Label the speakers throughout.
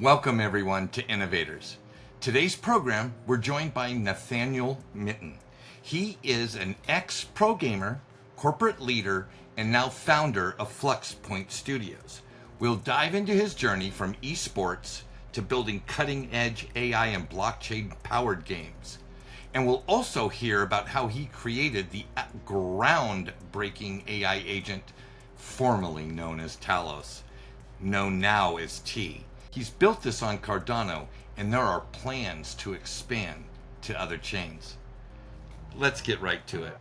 Speaker 1: Welcome everyone to Innovators. Today's program, we're joined by Nathaniel Minton. He is an ex-pro gamer, corporate leader, and now founder of FluxPoint Studios. We'll dive into his journey from esports to building cutting-edge AI and blockchain-powered games. And we'll also hear about how he created the groundbreaking AI agent formerly known as Talos, known now as T. He's built this on Cardano, and there are plans to expand to other chains. Let's get right to it.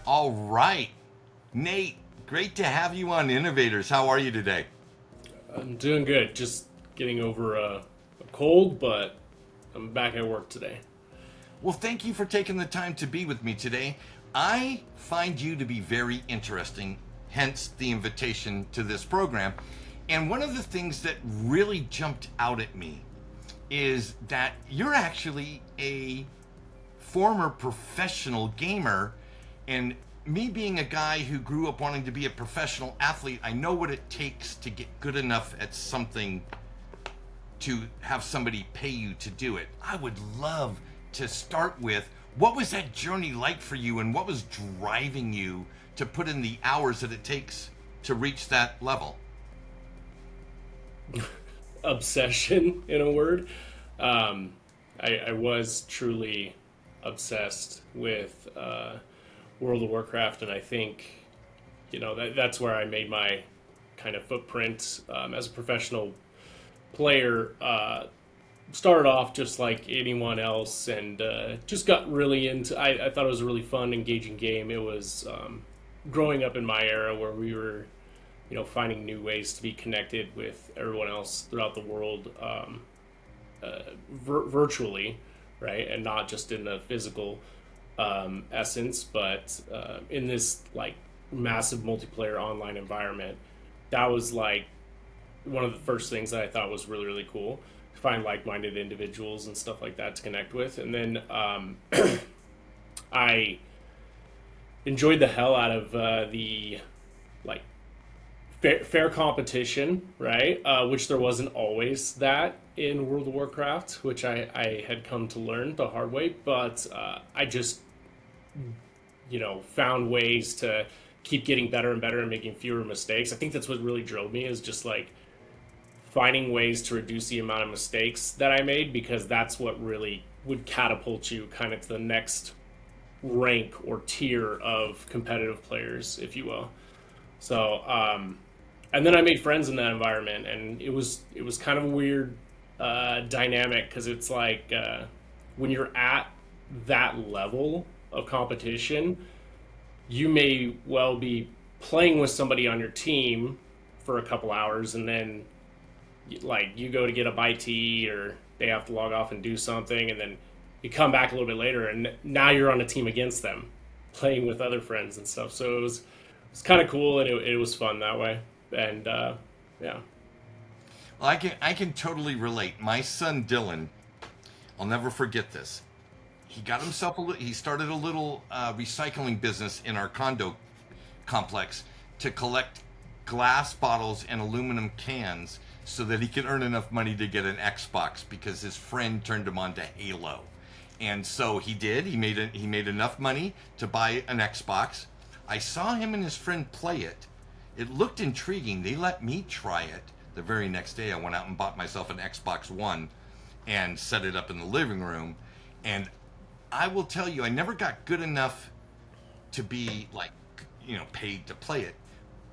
Speaker 1: All right, Nate, great to have you on Innovators. How are you today?
Speaker 2: I'm doing good. Just getting over a cold, but I'm back at work today.
Speaker 1: Well, thank you for taking the time to be with me today. I find you to be very interesting, hence the invitation to this program. And one of the things that really jumped out at me is that you're actually a former professional gamer. And me being a guy who grew up wanting to be a professional athlete, I know what it takes to get good enough at something to have somebody pay you to do it. I would love to start with, what was that journey like for you, and what was driving you to put in the hours that it takes to reach that level?
Speaker 2: Obsession, in a word. I was truly obsessed with World of Warcraft, and I think, that's where I made my kind of footprint as a professional player. Started off just like anyone else, and just got really into. I thought it was a really fun, engaging game. It was growing up in my era where we were, finding new ways to be connected with everyone else throughout the world, virtually, right, and not just in the physical essence, but in this like massive multiplayer online environment. That was like one of the first things that I thought was really, really cool. Find like-minded individuals and stuff like that to connect with. And then I enjoyed the hell out of the like fair competition, right? Which there wasn't always that in World of Warcraft, which I had come to learn the hard way. But I just, found ways to keep getting better and better and making fewer mistakes. I think that's what really drove me, is just like finding ways to reduce the amount of mistakes that I made, because that's what really would catapult you kind of to the next rank or tier of competitive players, if you will. So, and then I made friends in that environment, and it was kind of a weird dynamic, because it's like when you're at that level of competition, you may well be playing with somebody on your team for a couple hours, and then like you go to get a bite to eat, or they have to log off and do something, and then you come back a little bit later, and now you're on a team against them, playing with other friends and stuff. So it was kind of cool, and it was fun that way. And yeah.
Speaker 1: Well, I can totally relate. My son Dylan, I'll never forget this. He got himself he started a little recycling business in our condo complex to collect glass bottles and aluminum cans so that he could earn enough money to get an Xbox, because his friend turned him on to Halo. And so he did. He made enough money to buy an Xbox. I saw him and his friend play it. It looked intriguing. They let me try it. The very next day I went out and bought myself an Xbox One and set it up in the living room. And I will tell you, I never got good enough to be like, paid to play it.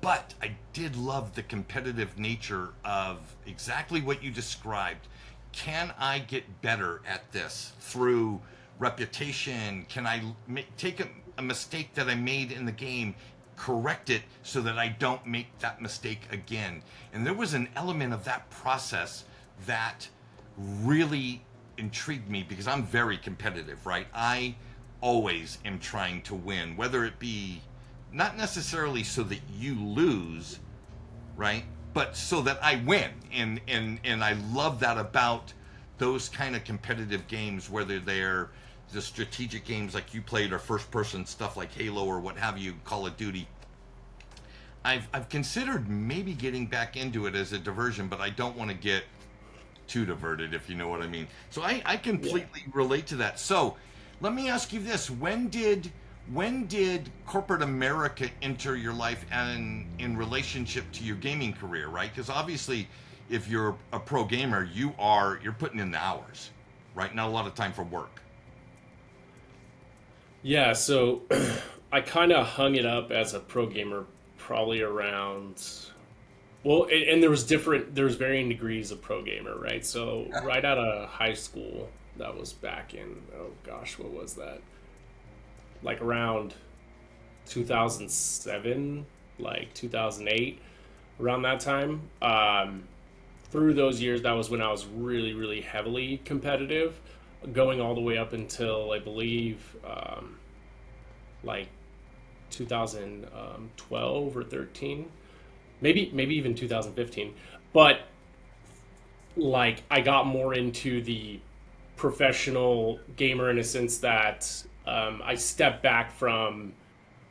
Speaker 1: But I did love the competitive nature of exactly what you described. Can I get better at this through reputation? Can I take a mistake that I made in the game, correct it so that I don't make that mistake again? And there was an element of that process that really intrigued me, because I'm very competitive, right? I always am trying to win, whether it be not necessarily so that you lose, right? but so that I win. And I love that about those kind of competitive games, whether they're the strategic games like you played or first person stuff like Halo or what have you, Call of Duty. I've considered maybe getting back into it as a diversion, but I don't want to get too diverted, if you know what I mean. So I completely relate to that. So let me ask you this: when did corporate America enter your life and in relationship to your gaming career, right? Because obviously, if you're a pro gamer, you're putting in the hours, right? Not a lot of time for work.
Speaker 2: Yeah, so I kind of hung it up as a pro gamer probably around, well, and there was varying degrees of pro gamer, right? So right out of high school, that was back in, oh gosh, what was that? Like around 2007, like 2008, around that time. Through those years, that was when I was really, really heavily competitive, going all the way up until I believe like 2012 or 13, maybe even 2015. But like I got more into the professional gamer in a sense that I stepped back from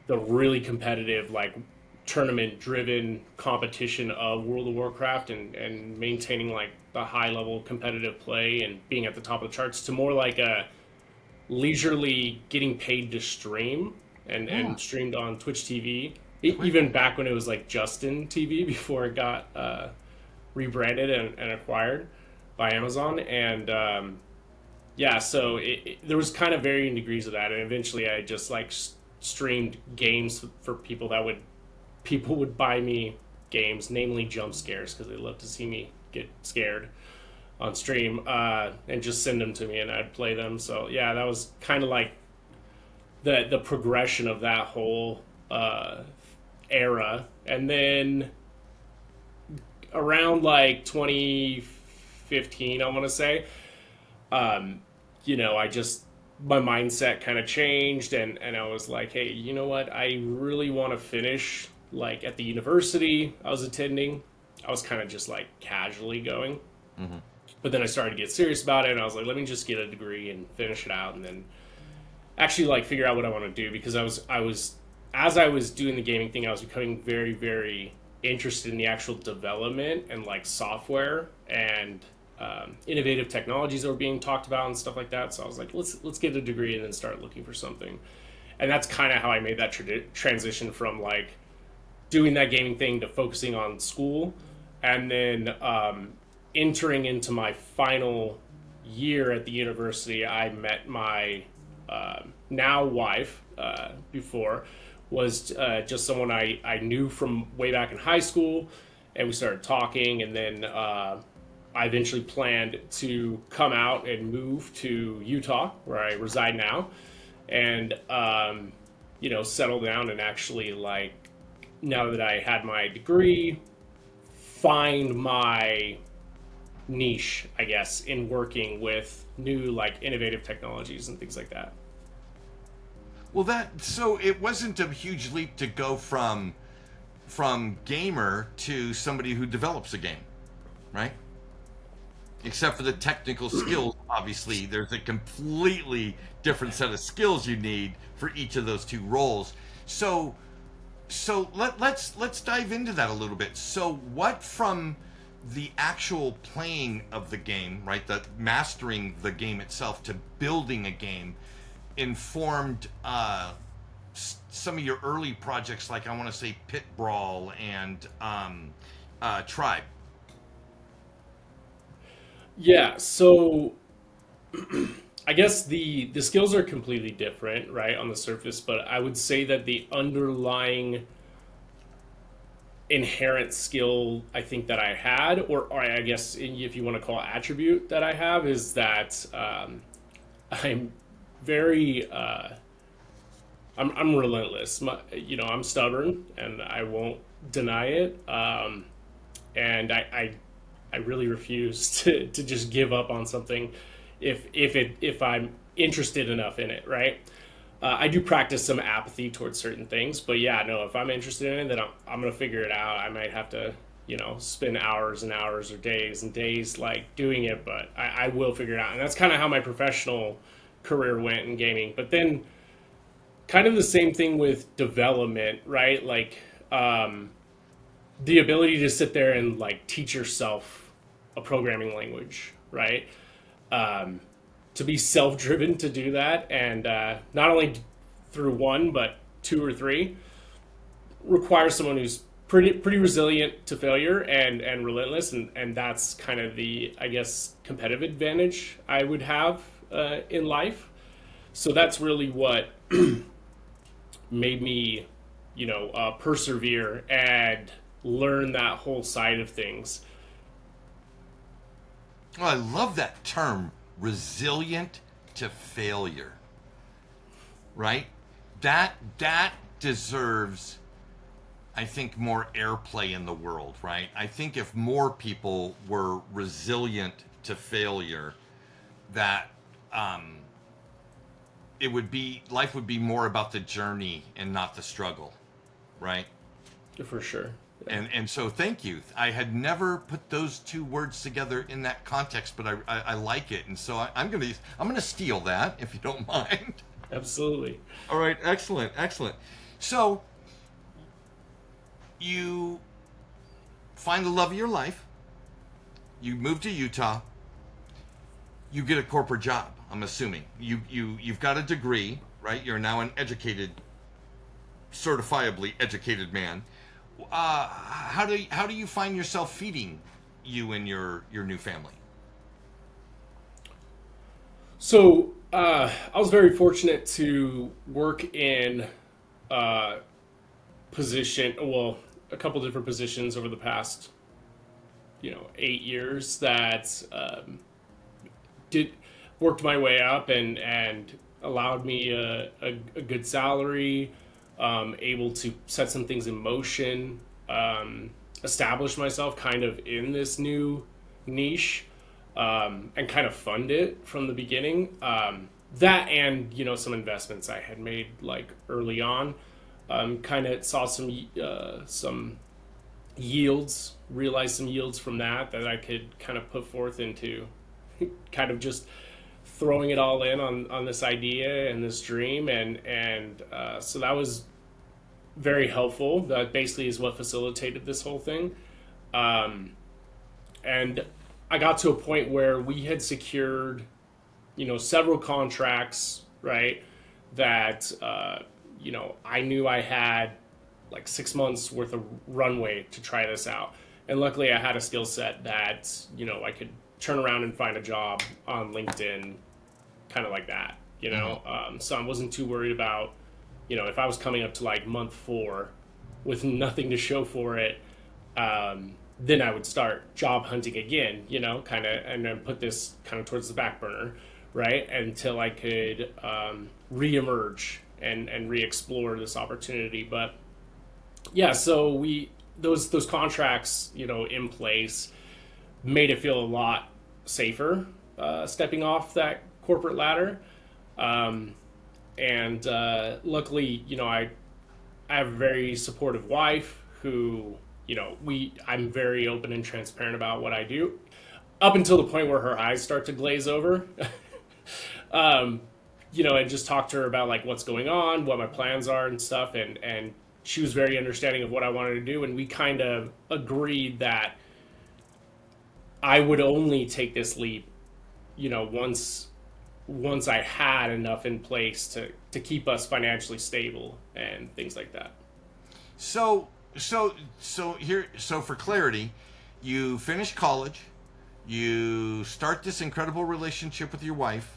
Speaker 2: the really competitive, like tournament driven competition of World of Warcraft and maintaining like the high level competitive play and being at the top of the charts to more like a leisurely getting paid to stream
Speaker 1: Yeah.
Speaker 2: and streamed on Twitch TV.
Speaker 1: Twitch.
Speaker 2: Even back when it was like Justin TV before it got rebranded and acquired by Amazon. And yeah, so there was kind of varying degrees of that. And eventually I just like streamed games for people would buy me games, namely jump scares, because they love to see me get scared on stream, and just send them to me, and I'd play them. So yeah, that was kind of like the progression of that whole era, and then around like 2015, I want to say, I just my mindset kind of changed, and I was like, hey, you know what? I really want to finish like at the university I was attending. I was kind of just like casually going.
Speaker 1: Hmm.
Speaker 2: But then I started to get serious about it, and I was like, let me just get a degree and finish it out, and then actually like figure out what I want to do, because I was as I was doing the gaming thing, I was becoming very, very interested in the actual development and like software and innovative technologies that were being talked about and stuff like that. So I was like, let's get a degree and then start looking for something. And that's kind of how I made that transition from like doing that gaming thing to focusing on school, and then entering into my final year at the university. I met my now wife, before was just someone I knew from way back in high school, and we started talking, and then I eventually planned to come out and move to Utah, where I reside now, and settle down and actually, like, now that I had my degree, find my niche, I guess, in working with new like innovative technologies and things like that.
Speaker 1: Well, so it wasn't a huge leap to go from gamer to somebody who develops a game, right? Except for the technical skills, obviously, there's a completely different set of skills you need for each of those two roles. So let's dive into that a little bit. So what from the actual playing of the game, right, the mastering the game itself to building a game, informed some of your early projects, like I want to say Pit Brawl and Tribe.
Speaker 2: Yeah, so I guess the skills are completely different, right, on the surface, but I would say that the underlying inherent skill I think that I had, or I guess if you want to call it attribute that I have, is that I'm very I'm relentless. I'm stubborn, and I won't deny it. And I really refuse to just give up on something if I'm interested enough in it, right? I do practice some apathy towards certain things, but yeah, no, if I'm interested in it, then I'm gonna figure it out. I might have to spend hours and hours or days and days like doing it, but I will figure it out. And that's kind of how my professional career went in gaming. But then kind of the same thing with development, right? Like the ability to sit there and like teach yourself a programming language, right? To be self-driven to do that, and not only through one but two or three, requires someone who's pretty resilient to failure and relentless, and that's kind of the, I guess, competitive advantage I would have in life. So that's really what made me persevere and learn that whole side of things.
Speaker 1: Oh, I love that term, resilient to failure. Right? That deserves, I think, more airplay in the world, right? I think if more people were resilient to failure, that it would be, life would be more about the journey and not the struggle, right?
Speaker 2: For sure. Yeah.
Speaker 1: And so thank you. I had never put those two words together in that context, but I like it, and so I'm gonna steal that if you don't mind.
Speaker 2: Absolutely.
Speaker 1: All right, excellent, excellent. So you find the love of your life. You move to Utah. You get a corporate job. I'm assuming you've got a degree, right? You're now an educated, certifiably educated man. How do you find yourself feeding you and your new family?
Speaker 2: So I was very fortunate to work in a couple different positions over the past 8 years that did worked my way up and allowed me a good salary, able to set some things in motion, establish myself kind of in this new niche, and kind of fund it from the beginning. That and some investments I had made like early on, kind of saw some yields, realized some yields from that I could kind of put forth into kind of just throwing it all in on this idea and this dream, and so that was very helpful. That basically is what facilitated this whole thing, and I got to a point where we had secured several contracts, right, that I knew I had like 6 months worth of runway to try this out, and luckily I had a skill set that I could turn around and find a job on LinkedIn, kind of like that, so I wasn't too worried about, if I was coming up to like month 4 with nothing to show for it, then I would start job hunting again, kind of, and then put this kind of towards the back burner, right, until I could reemerge and re-explore this opportunity. But yeah, so those contracts, in place, made it feel a lot safer stepping off that corporate ladder, and luckily, I have a very supportive wife who, I'm very open and transparent about what I do, up until the point where her eyes start to glaze over. And just talk to her about like what's going on, what my plans are and stuff, and she was very understanding of what I wanted to do, and we kind of agreed that I would only take this leap, once I had enough in place to keep us financially stable and things like that.
Speaker 1: So for clarity, you finish college, you start this incredible relationship with your wife,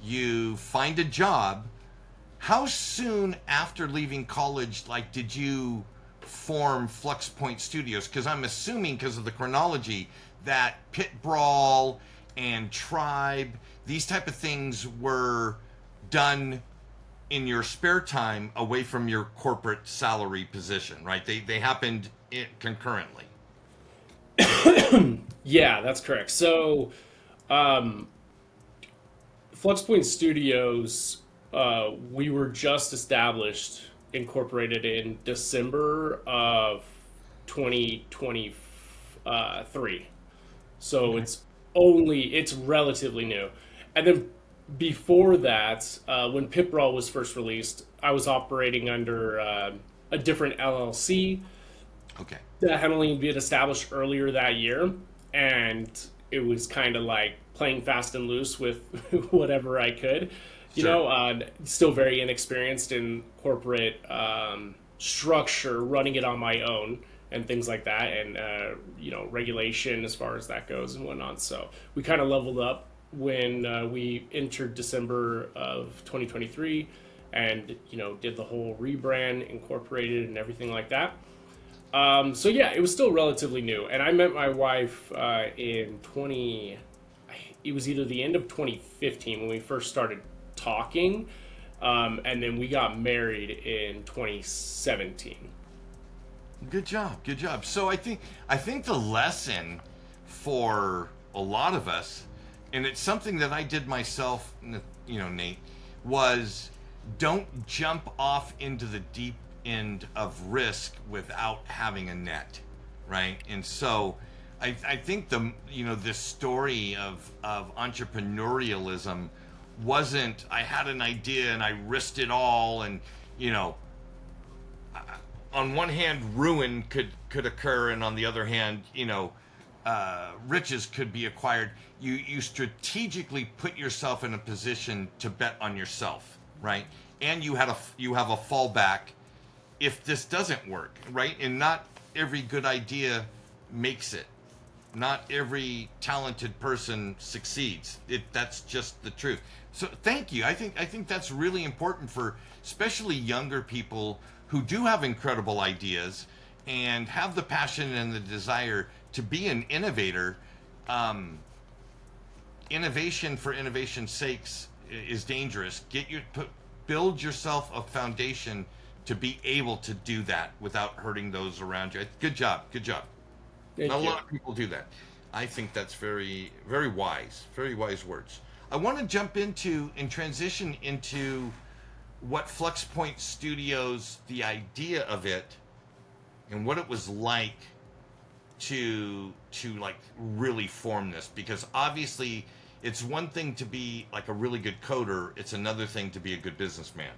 Speaker 1: you find a job. How soon after leaving college, like, did you form FluxPoint Studios? Because I'm assuming, because of the chronology, that Pit Brawl and Tribe, these type of things were done in your spare time away from your corporate salary position, right? They happened concurrently.
Speaker 2: Yeah, that's correct. So, FluxPoint Studios, we were just established, incorporated in December of 2024. three. So it's relatively new. And then before that, when PipRaw was first released, I was operating under a different LLC
Speaker 1: Okay.
Speaker 2: that had only been established earlier that year, and it was kind of like playing fast and loose with whatever I could.
Speaker 1: Sure.
Speaker 2: Still very inexperienced in corporate structure, running it on my own and things like that, and regulation as far as that goes and whatnot. So we kind of leveled up when we entered December of 2023, and did the whole rebrand, incorporated, and everything like that. So yeah, it was still relatively new, and I met my wife in 20. It was either the end of 2015 when we first started talking, and then we got married in 2017.
Speaker 1: Good job. Good job. So I think the lesson for a lot of us, and it's something that I did myself, Nate, was don't jump off into the deep end of risk without having a net, right? And so I think this story of entrepreneurialism wasn't I had an idea and I risked it all, and on one hand ruin could occur, and on the other hand riches could be acquired. You strategically put yourself in a position to bet on yourself, right? And you have a fallback if this doesn't work, right? And not every good idea makes it. Not every talented person succeeds. That's just the truth. So thank you. I think that's really important for especially younger people who do have incredible ideas and have the passion and the desire to be an innovator. Innovation for innovation's sakes is dangerous. Build yourself a foundation to be able to do that without hurting those around you. Good job. Good job.
Speaker 2: Thank
Speaker 1: Not a
Speaker 2: you.
Speaker 1: lot of people do that. I think that's very, very wise words. I want to jump into and transition into what FluxPoint Studios, the idea of it, and what it was like to like really form this. Because obviously, it's one thing to be like a really good coder; it's another thing to be a good businessman,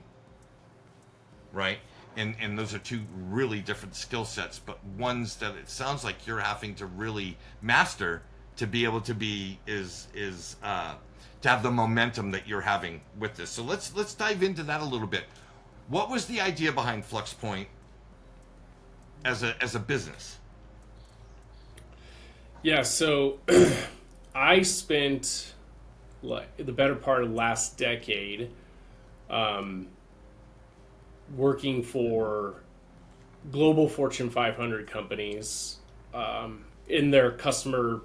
Speaker 1: right? And those are two really different skill sets, but ones that it sounds like you're having to really master to be able to be to have the momentum that you're having with this. So let's dive into that a little bit. What was the idea behind FluxPoint as a business?
Speaker 2: Yeah, so I spent the better part of the last decade working for global Fortune 500 companies in their customer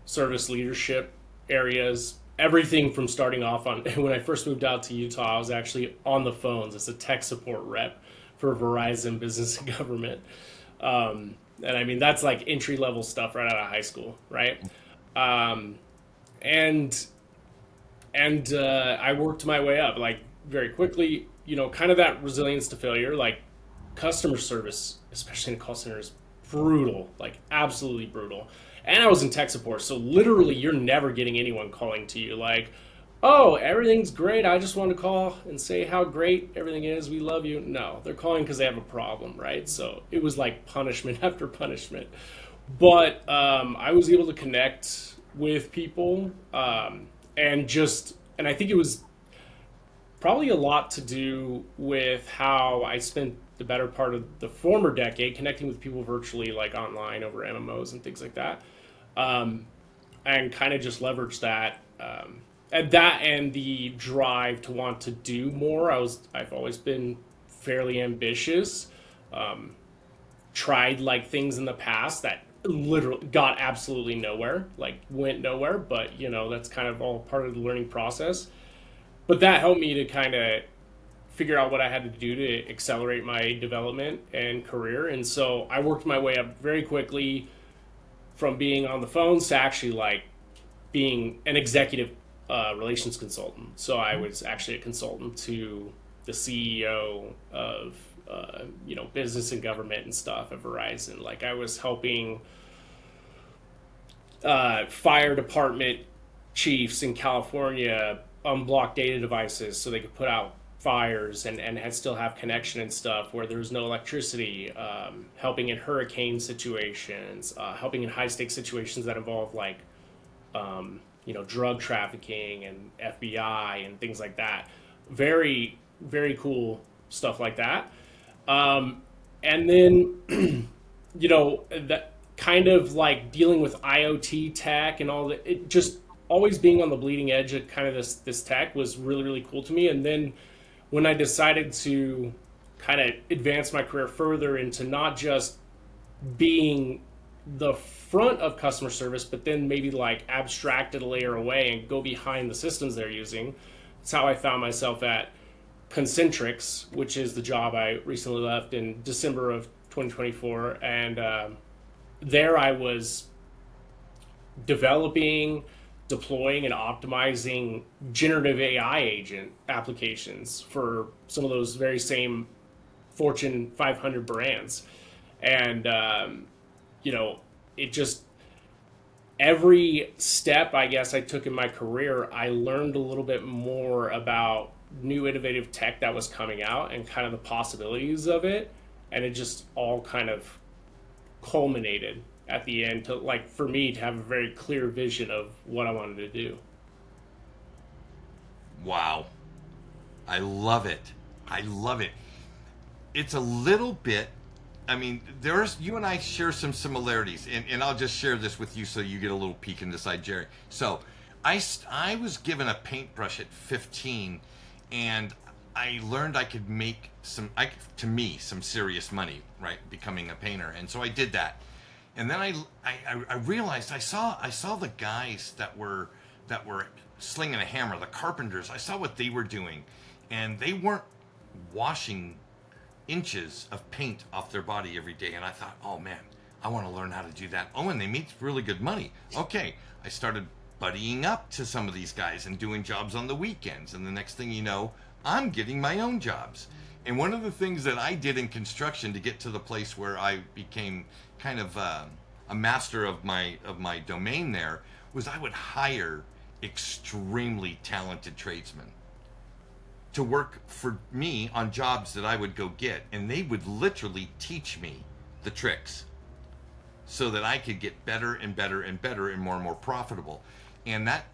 Speaker 2: service leadership areas. Everything from starting off on when I first moved out to Utah, I was actually on the phones as a tech support rep for Verizon Business and Government. And I mean, that's like entry level stuff right out of high school, right? And I worked my way up like very quickly, kind of that resilience to failure. Like customer service, especially in a call center, is brutal, like absolutely brutal. And I was in tech support, so literally you're never getting anyone calling to you like, oh, everything's great, I just want to call and say how great everything is, we love you. No, they're calling because they have a problem, right? So it was like punishment after punishment. But I was able to connect with people, and I think it was probably a lot to do with how I spent the better part of the former decade connecting with people virtually, like online over MMOs and things like that, and kind of just leverage that, and the drive to want to do more. I've always been fairly ambitious. Tried like things in the past that literally got absolutely nowhere, like went nowhere, but that's kind of all part of the learning process. But that helped me to kind of figure out what I had to do to accelerate my development and career. And so I worked my way up very quickly from being on the phones to actually like being an executive relations consultant. So I was actually a consultant to the CEO of business and government and stuff at Verizon. Like I was helping fire department chiefs in California unblock data devices so they could put out fires and still have connection and stuff where there's no electricity, helping in hurricane situations, helping in high stakes situations that involve like, drug trafficking and FBI and things like that. Very, very cool stuff like that. And then, that kind of like dealing with IoT tech and all that, it just always being on the bleeding edge of kind of this tech was really, really cool to me. And then when I decided to kind of advance my career further into not just being the front of customer service, but then maybe like abstract it a layer away and go behind the systems they're using. That's how I found myself at Concentrix, which is the job I recently left in December of 2024. And there I was developing, deploying, and optimizing generative AI agent applications for some of those very same Fortune 500 brands. And, it just, every step I guess I took in my career, I learned a little bit more about new innovative tech that was coming out and kind of the possibilities of it. And it just all kind of culminated at the end to like for me to have a very clear vision of what I wanted to do.
Speaker 1: Wow. I love it. I love it. It's a little bit, I mean, there's, you and I share some similarities, and I'll just share this with you so you get a little peek inside Jerry. So I was given a paintbrush at 15, and I learned I could make some serious money, right, becoming a painter. And so I did that. And then I realized I saw the guys that were slinging a hammer, the carpenters. I saw what they were doing, and they weren't washing inches of paint off their body every day. And I thought, oh man, I want to learn how to do that. Oh, and they make really good money. Okay, I started buddying up to some of these guys and doing jobs on the weekends. And the next thing you know, I'm getting my own jobs. And one of the things that I did in construction to get to the place where I became kind of a master of my domain there was I would hire extremely talented tradesmen to work for me on jobs that I would go get, and they would literally teach me the tricks so that I could get better and better and better and more profitable. And that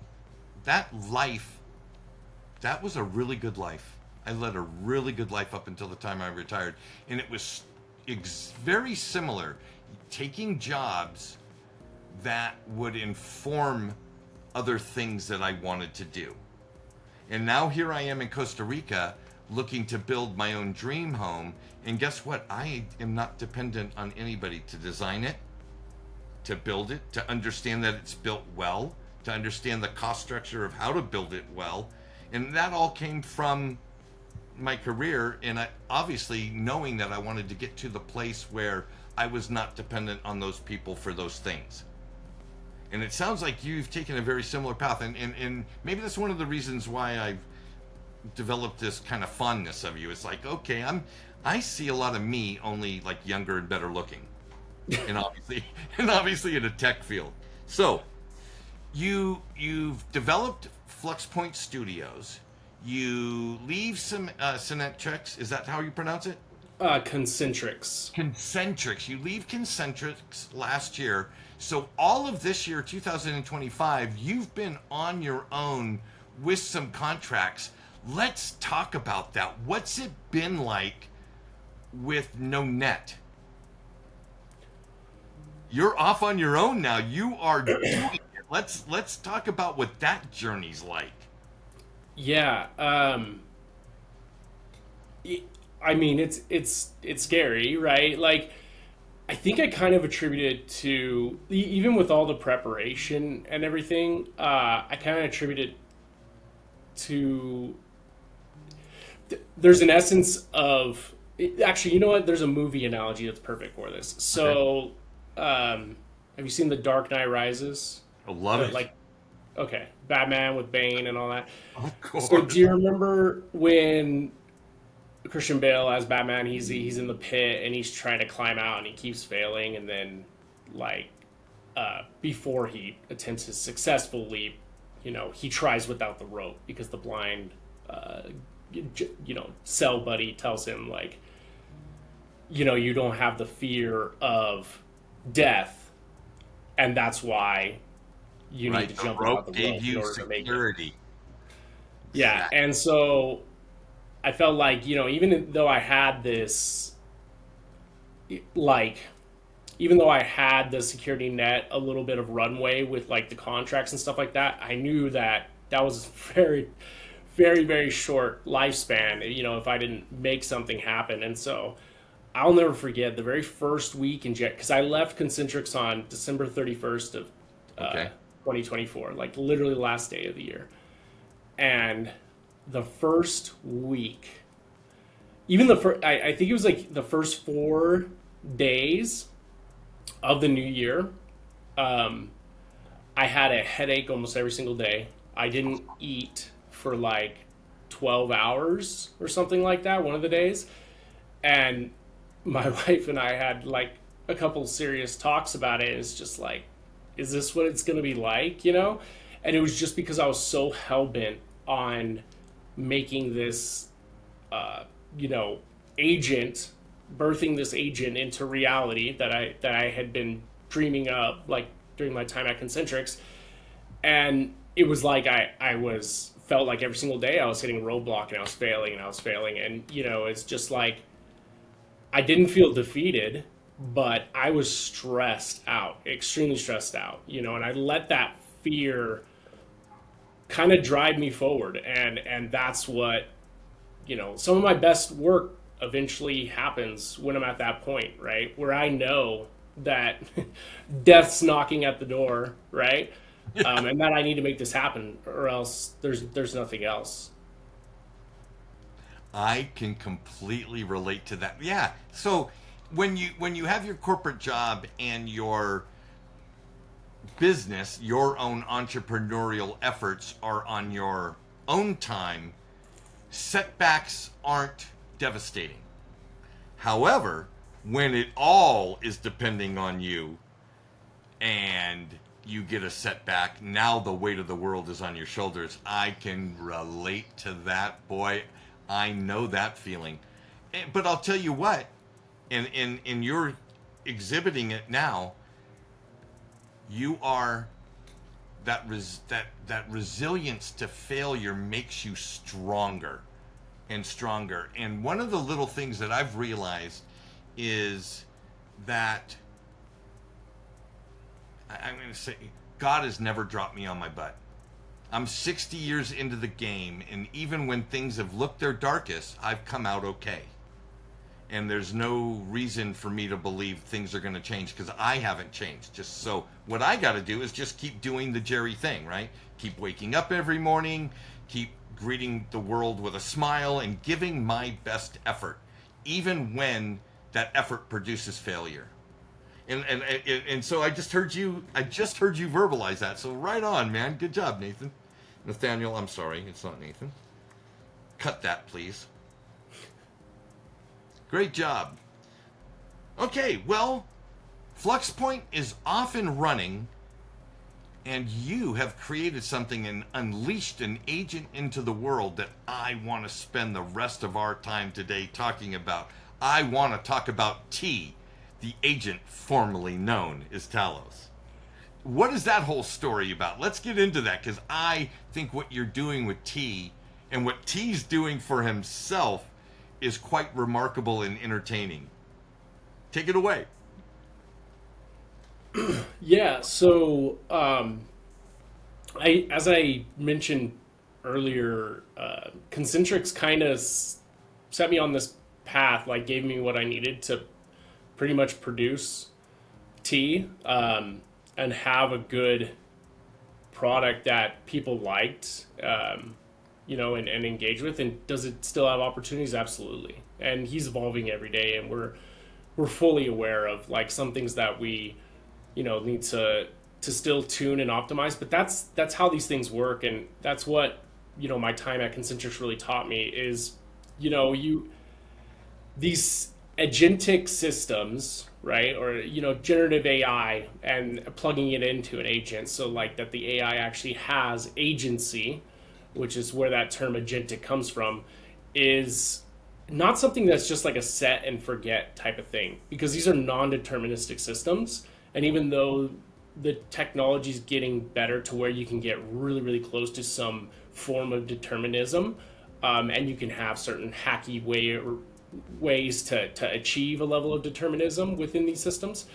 Speaker 1: life, that was a really good life. I led a really good life up until the time I retired, and it was very similar, taking jobs that would inform other things that I wanted to do. And now here I am in Costa Rica looking to build my own dream home. And guess what? I am not dependent on anybody to design it, to build it, to understand that it's built well, to understand the cost structure of how to build it well. And that all came from my career, and obviously knowing that I wanted to get to the place where I was not dependent on those people for those things. And it sounds like you've taken a very similar path, and maybe that's one of the reasons why I've developed this kind of fondness of you. It's like, okay, I see a lot of me, only like younger and better looking, and obviously in a tech field. So you've developed FluxPoint Studios. You leave Concentrix. Is that how you pronounce it?
Speaker 2: Concentrix.
Speaker 1: Concentrix. You leave Concentrix last year. So all of this year, 2025, you've been on your own with some contracts. Let's talk about that. What's it been like with no net? You're off on your own now. You are doing it. Let's talk about what that journey's like.
Speaker 2: Yeah. I mean, it's scary, right? Like, I think I kind of attribute it to, even with all the preparation and everything, I kind of attribute it to, there's an essence of, actually, you know what? There's a movie analogy that's perfect for this. So, have you seen The Dark Knight Rises?
Speaker 1: I love it.
Speaker 2: Like, okay, Batman with Bane and all that.
Speaker 1: Of course.
Speaker 2: So, do you remember when Christian Bale as Batman, he's in the pit and he's trying to climb out and he keeps failing, and then like before he attempts his successful leap, he tries without the rope because the blind, cell buddy tells him like, you don't have the fear of death, and that's why you
Speaker 1: Right.
Speaker 2: need to
Speaker 1: The
Speaker 2: jump without
Speaker 1: rope
Speaker 2: the
Speaker 1: gave
Speaker 2: rope in
Speaker 1: you
Speaker 2: order to make it.
Speaker 1: security.
Speaker 2: Yeah,
Speaker 1: Exactly.
Speaker 2: and so I felt like, even though I had this, like, even though I had the security net, a little bit of runway with like the contracts and stuff like that, I knew that that was very, very, very short lifespan, if I didn't make something happen. And so I'll never forget the very first week in Jet, because I left Concentrix on December 31st of uh,
Speaker 1: Okay.
Speaker 2: 2024, like literally the last day of the year. And the first week, even the first, I think it was like the first 4 days of the new year, um, I had a headache almost every single day. I didn't eat for like 12 hours or something like that one of the days. And my wife and I had like a couple serious talks about it. It's just like, is this what it's going to be like, And it was just because I was so hell bent on making this, uh, you know, agent, birthing this agent into reality that I had been dreaming up like during my time at Concentrix. And it was like I was felt like every single day I was hitting a roadblock and I was failing and I was failing. And, it's just like I didn't feel defeated, but I was stressed out, extremely stressed out, and I let that fear kind of drive me forward. And that's what, some of my best work eventually happens when I'm at that point, right? Where I know that death's knocking at the door, right? And that I need to make this happen, or else there's nothing else.
Speaker 1: I can completely relate to that. Yeah. So when you have your corporate job and your business, your own entrepreneurial efforts are on your own time, setbacks aren't devastating. However, when it all is depending on you and you get a setback, now the weight of the world is on your shoulders. I can relate to that, boy. I know that feeling. But I'll tell you what, in you're exhibiting it now, you are that resilience to failure makes you stronger and stronger. And one of the little things that I've realized is that I'm going to say God has never dropped me on my butt. I'm 60 years into the game, and even when things have looked their darkest, I've come out okay. And there's no reason for me to believe things are going to change because I haven't changed. Just so what I got to do is just keep doing the Jerry thing, right? Keep waking up every morning, keep greeting the world with a smile, and giving my best effort, even when that effort produces failure. And so I just heard you verbalize that. So right on, man. Good job, Nathan. Nathaniel, I'm sorry, it's not Nathan. Cut that, please. Great job. Okay, well, FluxPoint is off and running, and you have created something and unleashed an agent into the world that I want to spend the rest of our time today talking about. I want to talk about T, the agent formerly known as Talos. What is that whole story about? Let's get into that because I think what you're doing with T and what T's doing for himself is quite remarkable and entertaining. Take it away.
Speaker 2: Yeah, so I as I mentioned earlier, Concentrix kind of set me on this path, like gave me what I needed to pretty much produce tea, and have a good product that people liked, and engage with. And does it still have opportunities? Absolutely. And he's evolving every day, and we're fully aware of like some things that we need to still tune and optimize. But that's how these things work, and that's what my time at Concentrix really taught me is you these agentic systems, right? Or, generative AI and plugging it into an agent. So like that the AI actually has agency, which is where that term agentic comes from, is not something that's just like a set and forget type of thing, because these are non-deterministic systems. And even though the technology is getting better to where you can get really, really close to some form of determinism, and you can have certain hacky ways to achieve a level of determinism within these systems,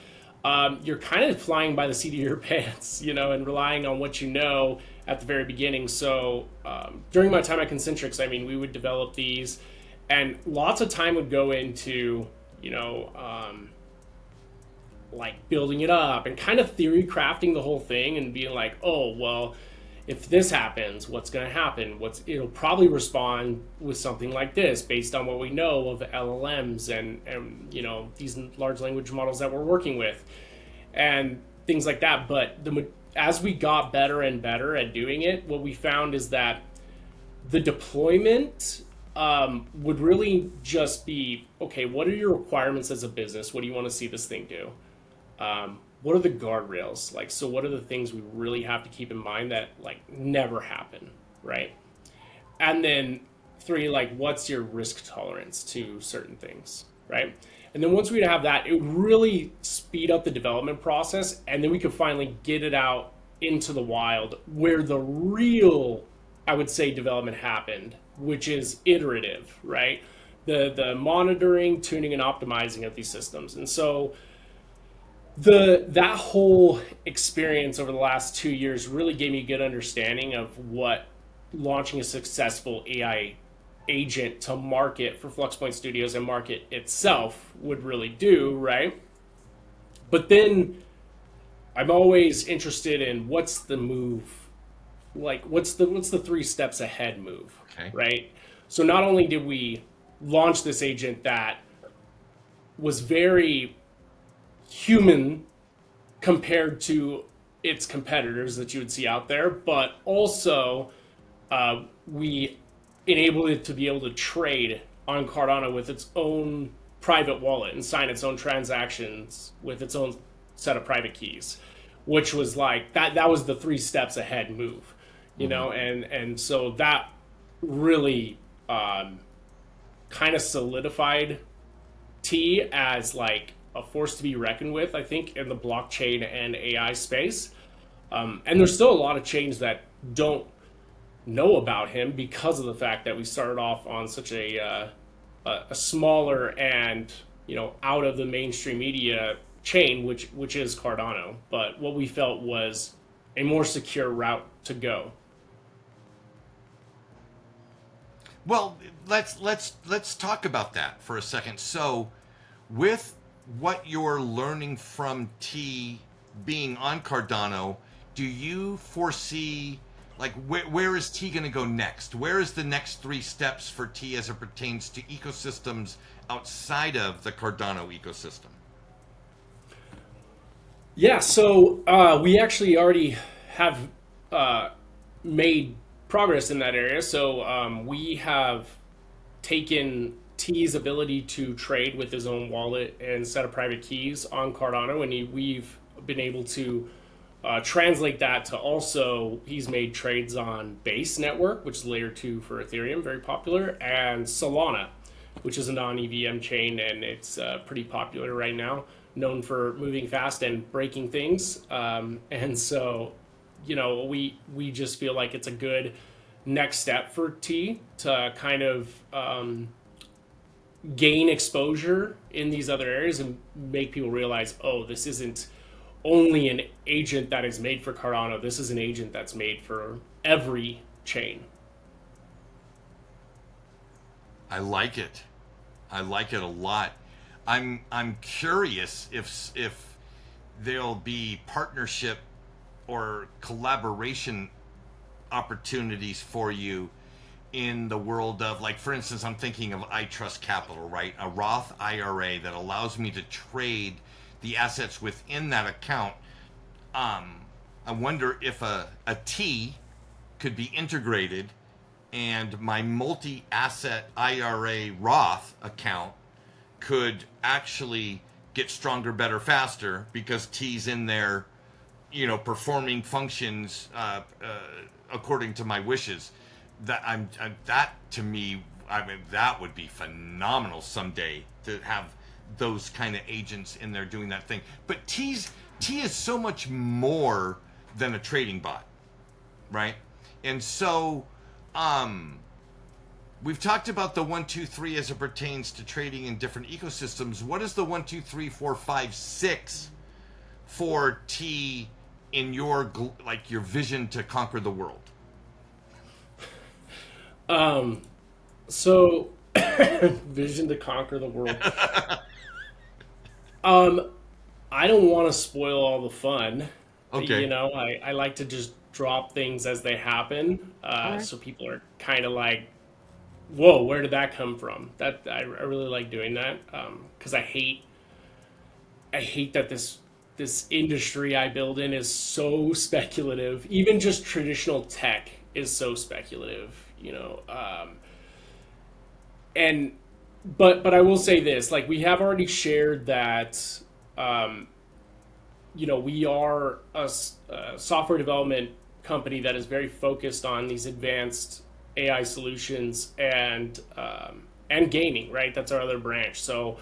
Speaker 2: you're kind of flying by the seat of your pants, and relying on what you know at the very beginning. So during my time at Concentrix, I mean, we would develop these, and lots of time would go into, like building it up and kind of theory crafting the whole thing and being like, oh, well, if this happens, what's going to happen? It'll probably respond with something like this based on what we know of LLMs and these large language models that we're working with and things like that. But as we got better and better at doing it, what we found is that the deployment would really just be, okay, what are your requirements as a business? What do you want to see this thing do? What are the guardrails? Like, so what are the things we really have to keep in mind that like never happen, right? And then 3, like, what's your risk tolerance to certain things, right? And then once we'd have that, it would really speed up the development process, and then we could finally get it out into the wild where the real, I would say, development happened, which is iterative, right? The monitoring, tuning, and optimizing of these systems. And so that whole experience over the last 2 years really gave me a good understanding of what launching a successful AI agent to market for FluxPoint Studios and market itself would really do, right? But then I'm always interested in what's the move, like what's the 3 steps ahead move,
Speaker 1: Okay.
Speaker 2: right? So not only did we launch this agent that was very human compared to its competitors that you would see out there, but also we enabled it to be able to trade on Cardano with its own private wallet and sign its own transactions with its own set of private keys, which was like that was the 3 steps ahead move, and so that really kind of solidified T as like a force to be reckoned with, I think, in the blockchain and AI space. And there's still a lot of chains that don't know about him because of the fact that we started off on such a smaller and out of the mainstream media chain, which is Cardano. But what we felt was a more secure route to go.
Speaker 1: Well, let's talk about that for a second. So, with what you're learning from T being on Cardano, do you foresee, like, where is T going to go next? Where is the next 3 steps for T as it pertains to ecosystems outside of the Cardano ecosystem?
Speaker 2: Yeah, so we actually already have made progress in that area. So we have taken T's ability to trade with his own wallet and set of private keys on Cardano, and we've been able to translate that to also, he's made trades on Base Network, which is layer 2 for Ethereum, very popular, and Solana, which is a non-EVM chain, and it's pretty popular right now, known for moving fast and breaking things. And so, we just feel like it's a good next step for T to kind of gain exposure in these other areas and make people realize, oh, this isn't only an agent that is made for Cardano. This is an agent that's made for every chain.
Speaker 1: I like it. I like it a lot. I'm curious if there'll be partnership or collaboration opportunities for you in the world of, like, for instance, I'm thinking of I Trust Capital, right? A Roth IRA that allows me to trade the assets within that account. I wonder if a T could be integrated and my multi-asset IRA Roth account could actually get stronger, better, faster because T's in there, performing functions according to my wishes. That to me, I mean, that would be phenomenal someday to have those kind of agents in there doing that thing. But T is so much more than a trading bot, right? And so, we've talked about the 1, 2, 3 as it pertains to trading in different ecosystems. What is the 1, 2, 3, 4, 5, 6 for T in your vision to conquer the world?
Speaker 2: So vision to conquer the world. I don't want to spoil all the fun.
Speaker 1: Okay.
Speaker 2: I like to just drop things as they happen.
Speaker 1: All right.
Speaker 2: So people are kind of like, whoa, where did that come from? That I really like doing that. Because I hate that this industry I build in is so speculative. Even just traditional tech is so speculative, and but I will say this, like we have already shared that we are a software development company that is very focused on these advanced AI solutions and gaming, right? That's our other branch. So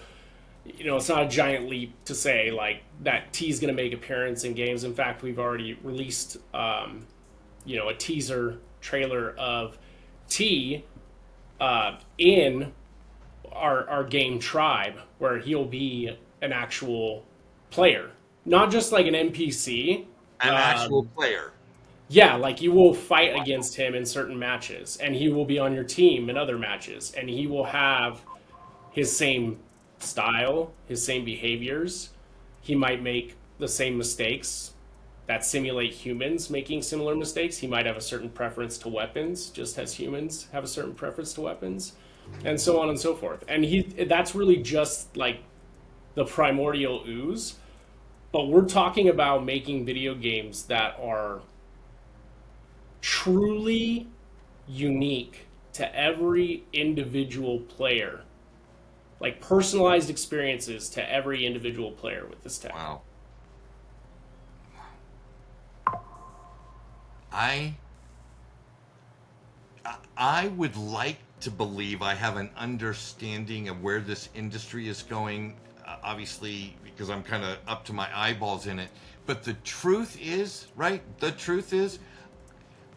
Speaker 2: it's not a giant leap to say like that T is going to make appearance in games. In fact, we've already released a teaser trailer of T in our game Tribe, where he'll be an actual player, not just like an NPC.
Speaker 1: An actual player.
Speaker 2: Yeah, like you will fight against him in certain matches, and he will be on your team in other matches, and he will have his same style, his same behaviors. He might make the same mistakes that simulate humans making similar mistakes. He might have a certain preference to weapons, just as humans have a certain preference to weapons, and so on and so forth. And that's really just like the primordial ooze. But we're talking about making video games that are truly unique to every individual player, like personalized experiences to every individual player with this tech.
Speaker 1: Wow. I would like to believe I have an understanding of where this industry is going, obviously, because I'm kind of up to my eyeballs in it. But the truth is, right? The truth is,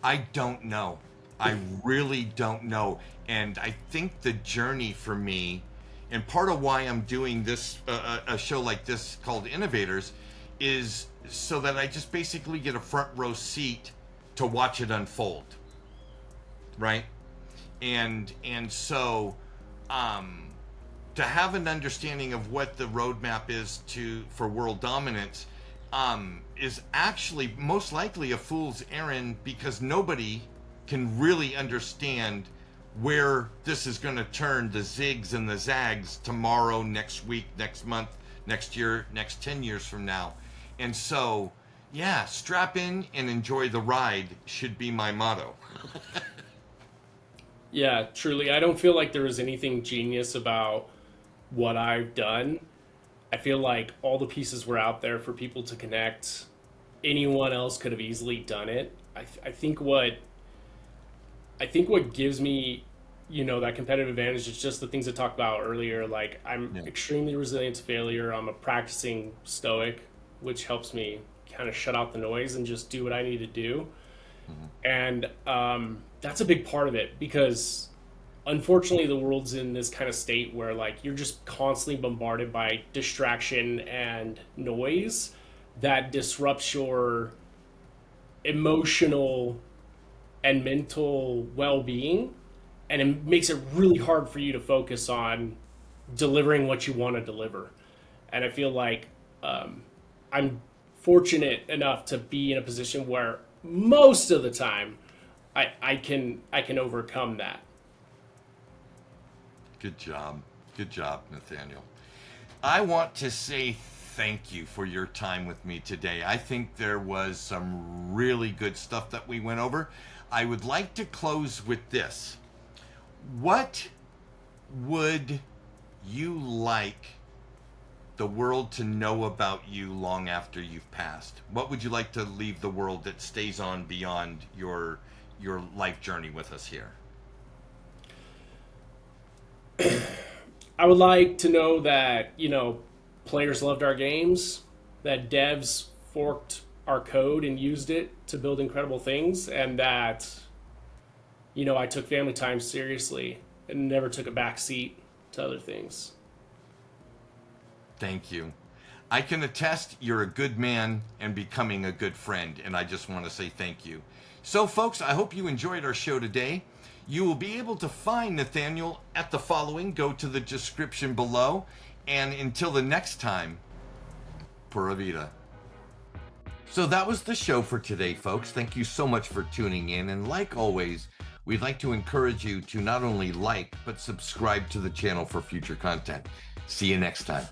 Speaker 1: I don't know. I really don't know. And I think the journey for me, and part of why I'm doing this, a show like this called Innovators, is so that I just basically get a front row seat to watch it unfold, right? And so to have an understanding of what the roadmap is for world dominance is actually most likely a fool's errand, because nobody can really understand where this is going to turn, the zigs and the zags, tomorrow, next week, next month, next year, next 10 years from now. And so, yeah, strap in and enjoy the ride should be my motto.
Speaker 2: Yeah, truly. I don't feel like there is anything genius about what I've done. I feel like all the pieces were out there for people to connect. Anyone else could have easily done it. I think what gives me, that competitive advantage is just the things I talked about earlier. Like I'm extremely resilient to failure. I'm a practicing stoic, which helps me kind of shut out the noise and just do what I need to do. And that's a big part of it, because unfortunately the world's in this kind of state where like you're just constantly bombarded by distraction and noise that disrupts your emotional and mental well-being, and it makes it really hard for you to focus on delivering what you want to deliver. And I feel like I'm fortunate enough to be in a position where most of the time I can overcome that.
Speaker 1: Good job, Nathaniel. I want to say thank you for your time with me today. I think there was some really good stuff that we went over. I would like to close with this. What would you like the world to know about you long after you've passed? What would you like to leave the world that stays on beyond your life journey with us here?
Speaker 2: I would like to know that, players loved our games, that devs forked our code and used it to build incredible things, and that, I took family time seriously and never took a back seat to other things.
Speaker 1: Thank you. I can attest you're a good man and becoming a good friend, and I just want to say thank you. So, folks, I hope you enjoyed our show today. You will be able to find Nathaniel at the following. Go to the description below. And until the next time, Pura Vida. So that was the show for today, folks. Thank you so much for tuning in. And like always, we'd like to encourage you to not only like, but subscribe to the channel for future content. See you next time.